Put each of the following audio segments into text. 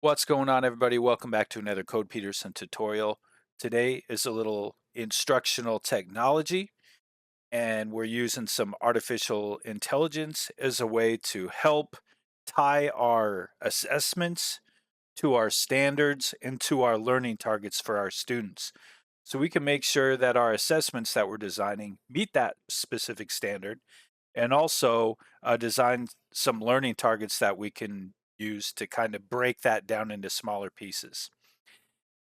What's going on, everybody? Welcome back to another Code Peterson tutorial. Today is a little instructional technology, and we're using some artificial intelligence as a way to help tie our assessments to our standards and to our learning targets for our students. So we can make sure that our assessments that we're designing meet that specific standard and also design some learning targets that we can use to kind of break that down into smaller pieces.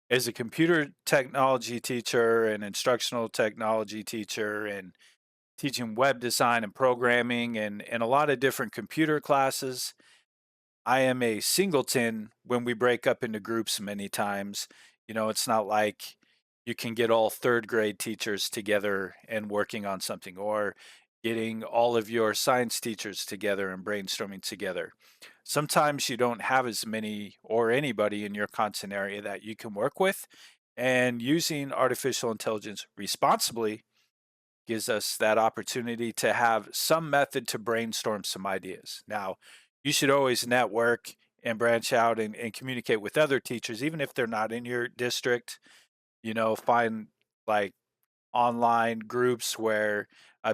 As a computer technology teacher and instructional technology teacher and teaching web design and programming and a lot of different computer classes, I am a singleton when we break up into groups many times. It's not like you can get all third grade teachers together and working on something, or getting all of your science teachers together and brainstorming together. Sometimes you don't have as many or anybody in your content area that you can work with, and using artificial intelligence responsibly gives us that opportunity to have some method to brainstorm some ideas. Now, you should always network and branch out and communicate with other teachers, even if they're not in your district. Find like online groups where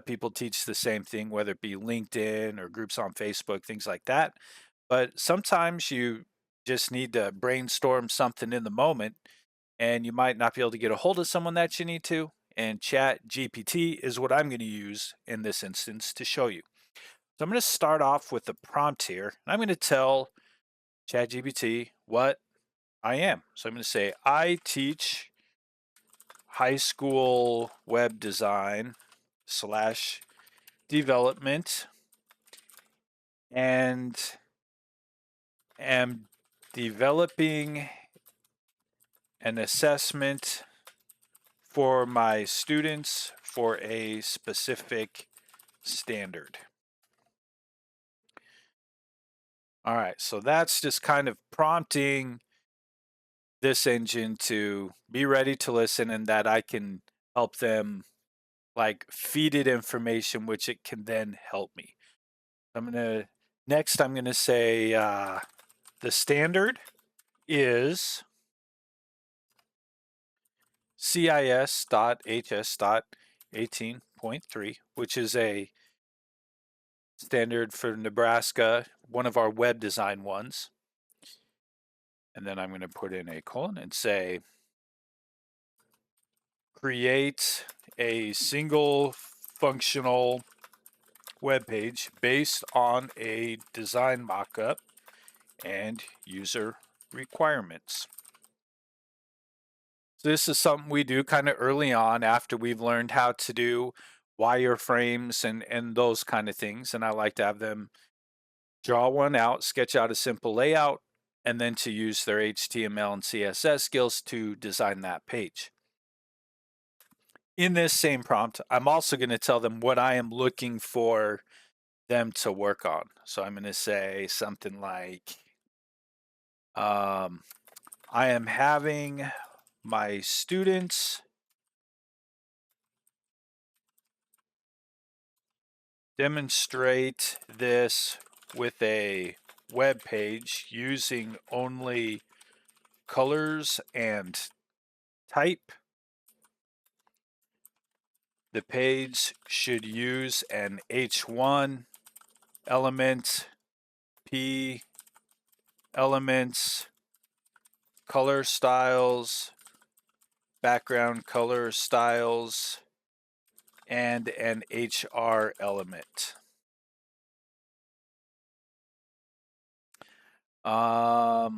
people teach the same thing, whether it be LinkedIn or groups on Facebook, things like that. But sometimes you just need to brainstorm something in the moment, and you might not be able to get a hold of someone that you need to. And Chat GPT is what I'm going to use in this instance to show you. So I'm going to start off with the prompt here. And I'm going to tell Chat GPT what I am. So I'm going to say, I teach high school web design slash development and am developing an assessment for my students for a specific standard. All right, so that's just kind of prompting this engine to be ready to listen, and that I can help them like feed it information which it can then help me. I'm gonna say the standard is CIS.HS.18.3, which is a standard for Nebraska, one of our web design ones. And then I'm going to put in a colon and say, create a single functional web page based on a design mockup and user requirements. So this is something we do kind of early on after we've learned how to do wireframes and those kind of things. And I like to have them draw one out, sketch out a simple layout, and then to use their HTML and CSS skills to design that page. In this same prompt, I'm also going to tell them what I am looking for them to work on. So I'm going to say something like, I am having my students demonstrate this with a web page using only colors and type. The page should use an H1 element, P elements, color styles, background color styles, and an HR element. The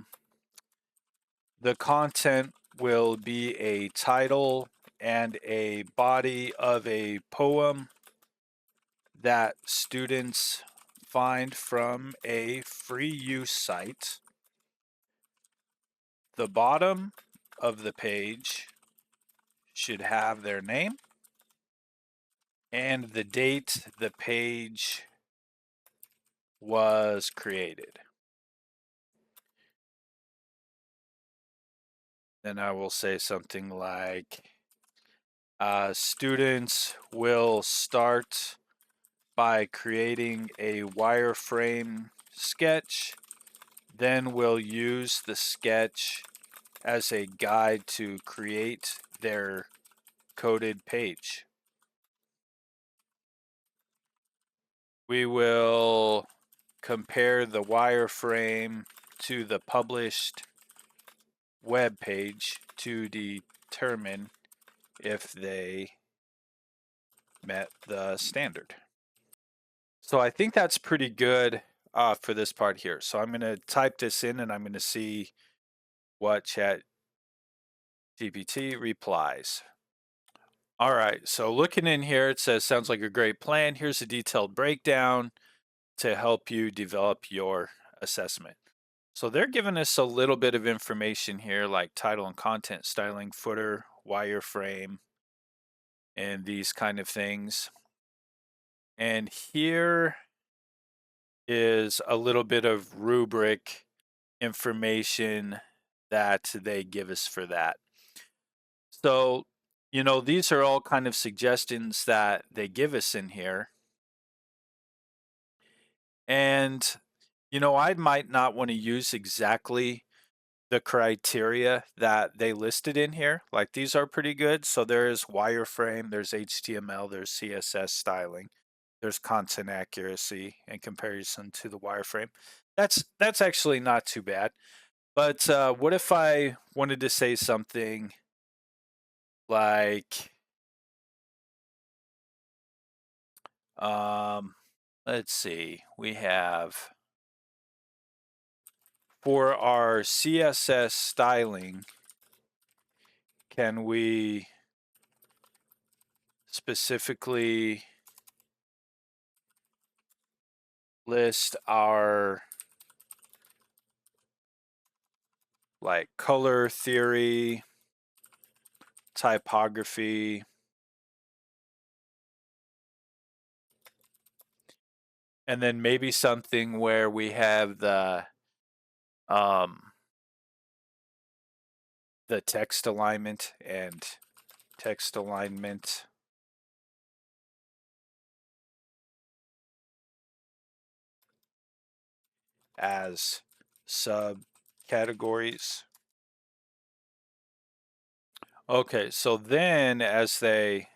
content will be a title and a body of a poem that students find from a free use site. The bottom of the page should have their name and the date the page was created. Then I will say something like, students will start by creating a wireframe sketch Then we'll use the sketch as a guide to create their coded page. We will compare the wireframe to the published web page to determine if they met the standard. So I think that's pretty good for this part here. So I'm going to type this in and I'm going to see what Chat GPT replies. All right, so looking in here, it says, sounds like a great plan. Here's a detailed breakdown to help you develop your assessment. So they're giving us a little bit of information here, like title and content, styling, footer, wireframe, and these kind of things. And here is a little bit of rubric information that they give us for that. So, these are all kind of suggestions that they give us in here. And, I might not want to use exactly the criteria that they listed in here. Like these are pretty good. So there's wireframe, there's HTML, there's CSS styling, there's content accuracy in comparison to the wireframe. That's actually not too bad. But what if I wanted to say something like, let's see, we have for our CSS styling, can we specifically list our like color theory, typography, and then maybe something where we have um, the text alignment and text alignment as subcategories. Okay, so then as they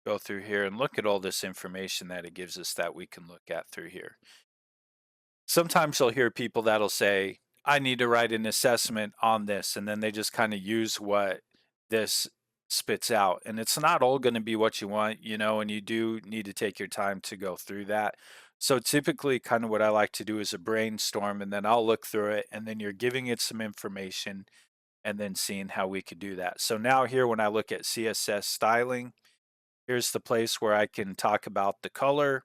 go through here and look at all this information that it gives us that we can look at through here. Sometimes you'll hear people that'll say, I need to write an assessment on this, and then they just kind of use what this spits out. And it's not all going to be what you want, and you do need to take your time to go through that. So typically kind of what I like to do is a brainstorm, and then I'll look through it, and then you're giving it some information and then seeing how we could do that. So now here when I look at CSS styling, here's the place where I can talk about the color.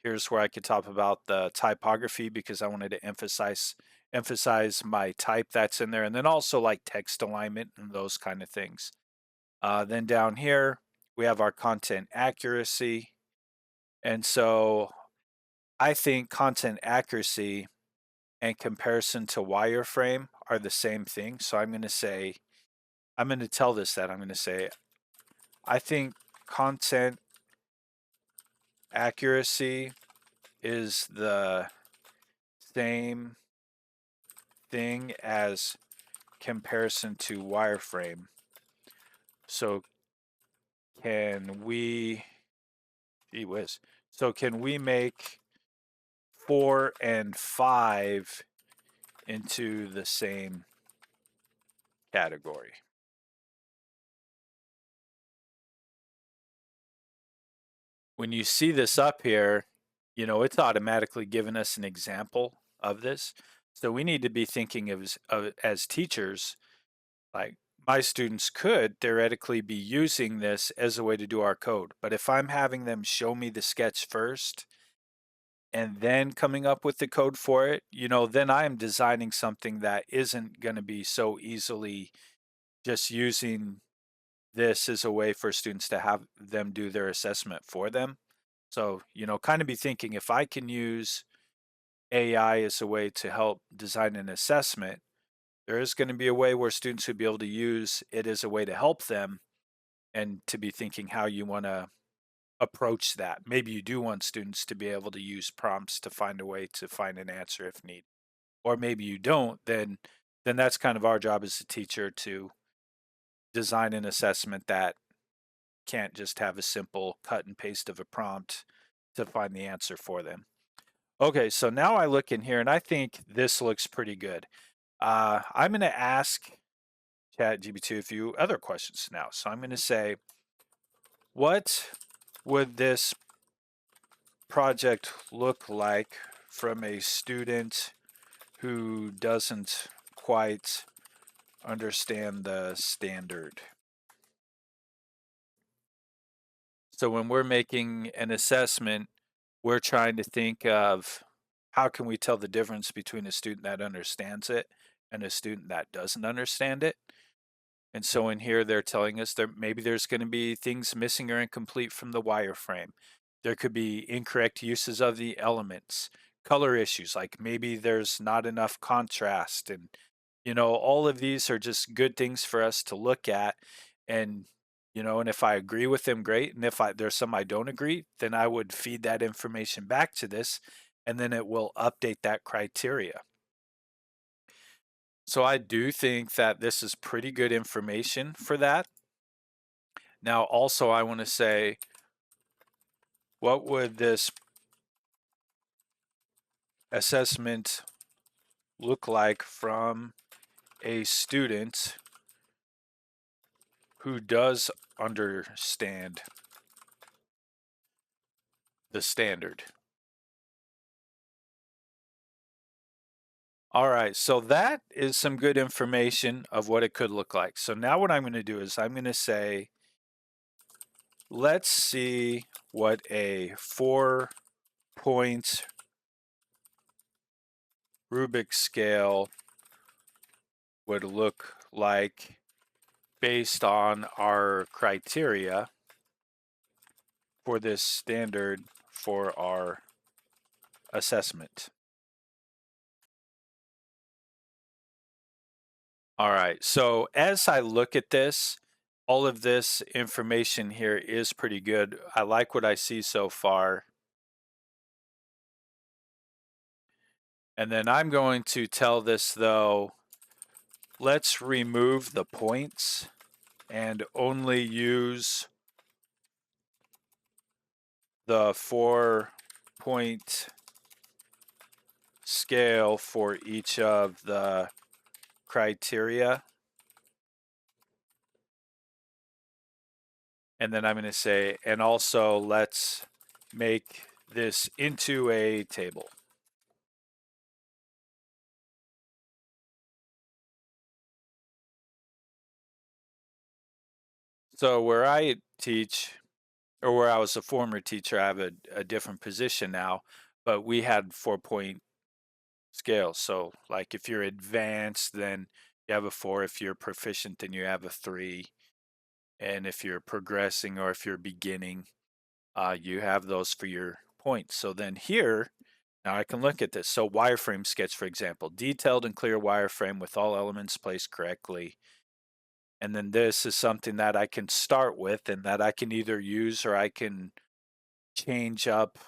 Here's where I could talk about the typography because I wanted to emphasize my type that's in there, and then also like text alignment and those kind of things. Then down here we have our content accuracy, and so I think content accuracy and comparison to wireframe are the same thing. So I'm going to tell this that I'm going to say I think content accuracy is the same thing as comparison to wireframe. So can we, gee whiz, so can we make 4 and 5 into the same category? When you see this up here, it's automatically giving us an example of this. So we need to be thinking of as teachers, like my students could theoretically be using this as a way to do our code. But if I'm having them show me the sketch first and then coming up with the code for it, then I am designing something that isn't going to be so easily just using this as a way for students to have them do their assessment for them. So, kind of be thinking if I can use AI as a way to help design an assessment, there is going to be a way where students would be able to use it as a way to help them and to be thinking how you want to approach that. Maybe you do want students to be able to use prompts to find a way to find an answer if need. Or maybe you don't, then that's kind of our job as a teacher to design an assessment that can't just have a simple cut and paste of a prompt to find the answer for them. Okay, so now I look in here and I think this looks pretty good. I'm going to ask ChatGPT a few other questions now. So I'm going to say, what would this project look like from a student who doesn't quite understand the standard? So when we're making an assessment, we're trying to think of how can we tell the difference between a student that understands it and a student that doesn't understand it. And so in here, they're telling us that maybe there's going to be things missing or incomplete from the wireframe. There could be incorrect uses of the elements, color issues, like maybe there's not enough contrast. And, all of these are just good things for us to look at. And, and if I agree with them, great. And if there's some I don't agree, then I would feed that information back to this, and then it will update that criteria. So I do think that this is pretty good information for that. Now, also, I want to say, what would this assessment look like from a student who does understand the standard? All right, so that is some good information of what it could look like. So now what I'm going to do is I'm going to say, let's see what a 4-point Rubik's scale would look like based on our criteria for this standard for our assessment. All right, so as I look at this, all of this information here is pretty good. I like what I see so far. And then I'm going to tell this though, let's remove the points and only use the 4-point scale for each of the criteria. And then I'm going to say, and also let's make this into a table. So where I teach, or where I was a former teacher, I have a different position now, but we had 4-point scales. So like if you're advanced, then you have a 4. If you're proficient, then you have a 3. And if you're progressing or if you're beginning, you have those for your points. So then here, now I can look at this. So wireframe sketch, for example, detailed and clear wireframe with all elements placed correctly. And then this is something that I can start with and that I can either use or I can change up,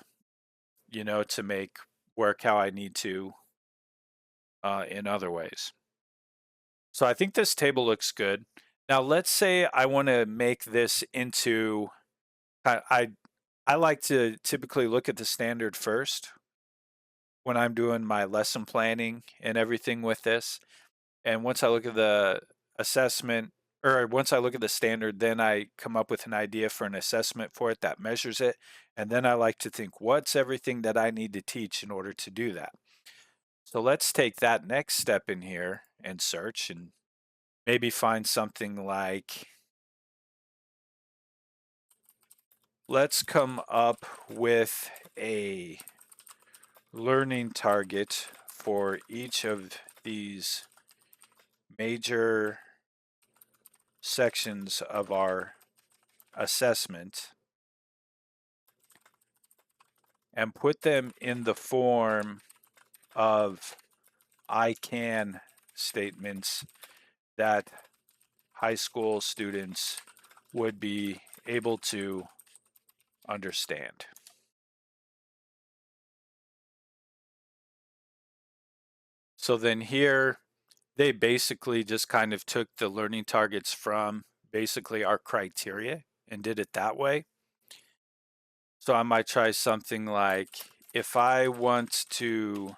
to make work how I need to in other ways. So I think this table looks good. Now let's say I want to make this into, I like to typically look at the standard first when I'm doing my lesson planning and everything with this. And once I look at the assessment, or once I look at the standard, then I come up with an idea for an assessment for it that measures it. And then I like to think, what's everything that I need to teach in order to do that? So let's take that next step in here and search and maybe find something like, let's come up with a learning target for each of these major sections of our assessment and put them in the form of I can statements that high school students would be able to understand. So then here, they basically just kind of took the learning targets from basically our criteria and did it that way. So I might try something like, if I want to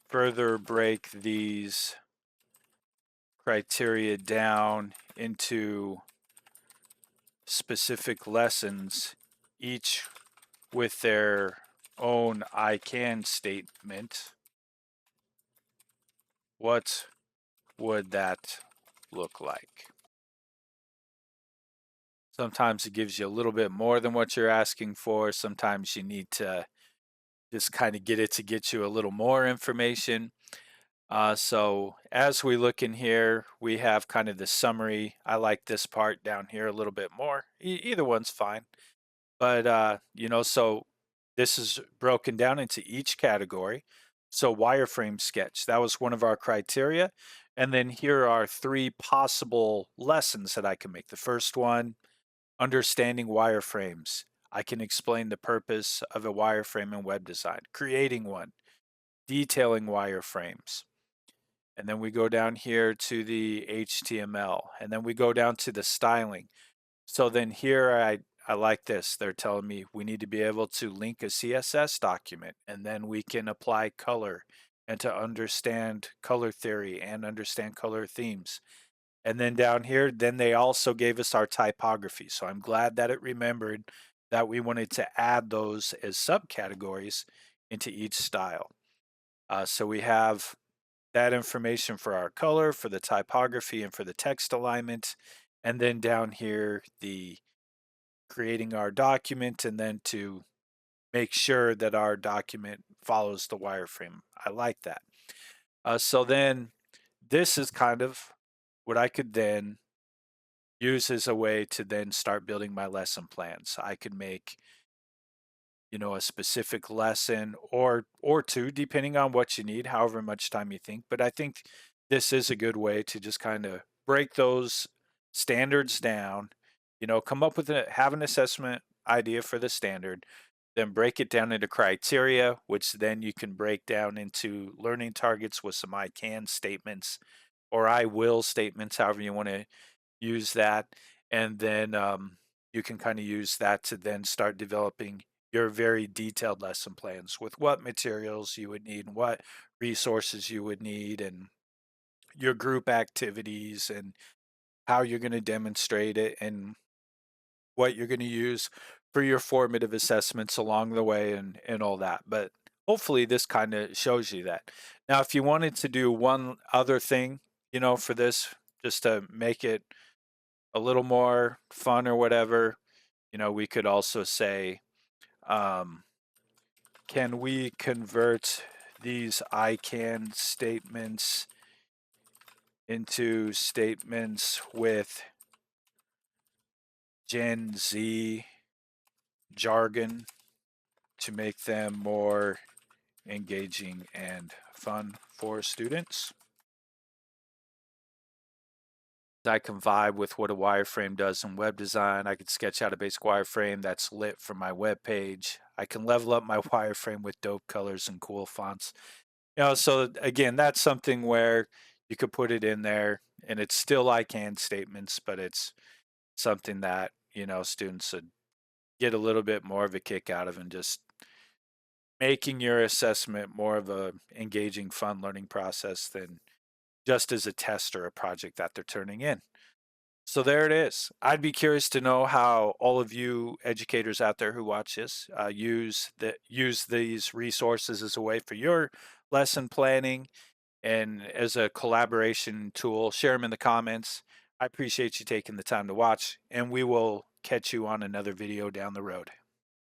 further break these criteria down into specific lessons, each with their own I can statement, what would that look like? Sometimes it gives you a little bit more than what you're asking for. Sometimes you need to just kind of get it to get you a little more information. So as we look in here, we have kind of the summary. I like this part down here a little bit more. Either one's fine. But, so this is broken down into each category. So wireframe sketch, that was one of our criteria. And then here are three possible lessons that I can make. The first one, understanding wireframes. I can explain the purpose of a wireframe in web design, creating one, detailing wireframes. And then we go down here to the HTML, and then we go down to the styling. So then here I like this. They're telling me we need to be able to link a CSS document, and then we can apply color and to understand color theory and understand color themes. And then down here, then they also gave us our typography. So I'm glad that it remembered that we wanted to add those as subcategories into each style. So we have that information for our color, for the typography, and for the text alignment. And then down here, the creating our document, and then to make sure that our document follows the wireframe. I like that. So then this is kind of what I could then use as a way to then start building my lesson plans. I could make, a specific lesson or two, depending on what you need, however much time you think. But I think this is a good way to just kind of break those standards down, come up with have an assessment idea for the standard, then break it down into criteria, which then you can break down into learning targets with some I can statements or I will statements, however you want to use that. And then you can kind of use that to then start developing your very detailed lesson plans with what materials you would need and what resources you would need and your group activities and how you're going to demonstrate it and what you're going to use for your formative assessments along the way and all that. But hopefully this kind of shows you that. Now, if you wanted to do one other thing, for this, just to make it a little more fun or whatever, we could also say, um, can we convert these I can statements into statements with Gen Z jargon to make them more engaging and fun for students? I can vibe with what a wireframe does in web design. I could sketch out a basic wireframe that's lit for my web page. I can level up my wireframe with dope colors and cool fonts. So again, that's something where you could put it in there and it's still I can statements, but it's something that, students would get a little bit more of a kick out of and just making your assessment more of a engaging, fun learning process than just as a test or a project that they're turning in. So there it is. I'd be curious to know how all of you educators out there who watch this use these resources as a way for your lesson planning and as a collaboration tool. Share them in the comments. I appreciate you taking the time to watch, and we will catch you on another video down the road.